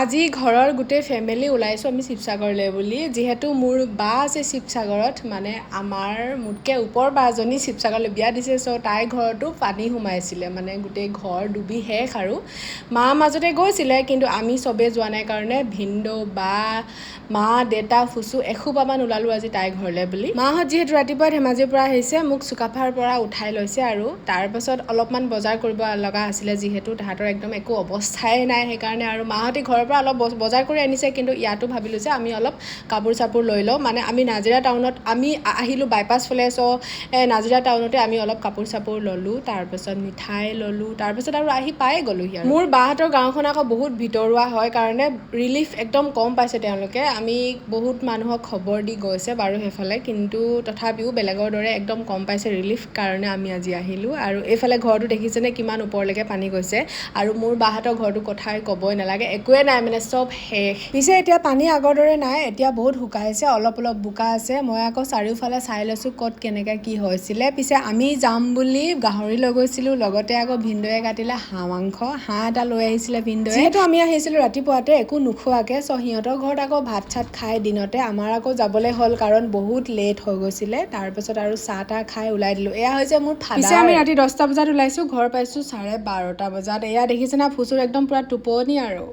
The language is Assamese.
আজি ঘৰৰ গোটেই ফেমিলি ওলাইছোঁ আমি শিৱসাগৰলৈ বুলি যিহেতু মোৰ বা আছে শিৱসাগৰত মানে আমাৰ মোতকৈ ওপৰ বাজনী শিৱসাগৰলৈ বিয়া দিছে চ' তাইৰ ঘৰতো পানী সোমাইছিলে মানে গোটেই ঘৰ ডুবি শেষ আৰু মা মাজতে গৈছিলে কিন্তু আমি চবেই যোৱা নাই কাৰণে ভিনদেউ বা মা দেউতা ফুচু এসোপামান ওলালোঁ আজি তাইৰ ঘৰলৈ বুলি মাহঁত যিহেতু ৰাতিপুৱা ধেমাজিৰ পৰা আহিছে মোক চুকাফাৰ পৰা উঠাই লৈছে আৰু তাৰপাছত অলপমান বজাৰ কৰিব লগা আছিলে যিহেতু তাহাঁতৰ একদম একো অৱস্থাই নাই সেইকাৰণে আৰু মাহঁতে ঘৰৰ পৰা অলপ বজাৰ কৰি আনিছে কিন্তু ইয়াতো ভাবিলোঁ যে আমি অলপ কাপোৰ চাপোৰ লৈ লওঁ মানে আমি নাজিৰা টাউনত আমি আহিলোঁ বাইপাছ ফালে চ' নাজিৰা টাউনতে আমি অলপ কাপোৰ চাপোৰ ল'লোঁ তাৰপাছত মিঠাই ল'লোঁ তাৰপাছত আৰু আহি পায়ে গ'লোহি আৰু মোৰ বাহঁতৰ গাঁওখন আকৌ বহুত ভিতৰুৱা হয় কাৰণে ৰিলিফ একদম কম পাইছে তেওঁলোকে আমি বহুত মানুহক খবৰ দি গৈছে বাৰু সেইফালে কিন্তু তথাপিও বেলেগৰ দৰে একদম কম পাইছে ৰিলিফ কাৰণে আমি আজি আহিলোঁ আৰু এইফালে ঘৰটো দেখিছেনে কিমান ওপৰলৈকে পানী গৈছে আৰু মোৰ বাহঁতৰ ঘৰটো কথাই ক'বই নালাগে একোৱে নাই মানে চব শেষ পিছে এতিয়া পানী আগৰ দৰে নাই এতিয়া বহুত শুকাইছে অলপ অলপ বোকা আছে মই আকৌ চাৰিওফালে চাই লৈছোঁ ক'ত কেনেকৈ কি হৈছিলে পিছে আমি যাম বুলি গাহৰি লৈ গৈছিলোঁ লগতে আকৌ ভিনদেউৱে কাটিলে হাঁহ মাংস হাঁহ এটা লৈ আহিছিলে ভিনদেউৱে যিহেতু আমি আহিছিলোঁ ৰাতিপুৱাতে একো নোখোৱাকৈ চ' সিহঁতৰ ঘৰত আকৌ ভাত চাত খাই দিনতে আমাৰ আকৌ যাবলৈ হ'ল কাৰণ বহুত লেট হৈ গৈছিলে তাৰপাছত আৰু চাহ তাহ খাই ওলাই দিলোঁ এয়া হৈছে মোৰ ফাদাৰ পিছে আমি ৰাতি 10টা বজাত ওলাইছোঁ ঘৰ পাইছোঁ 12:30 বজাত এয়া দেখিছে না ফুচুৰ একদম পুৰা টোপনি আৰু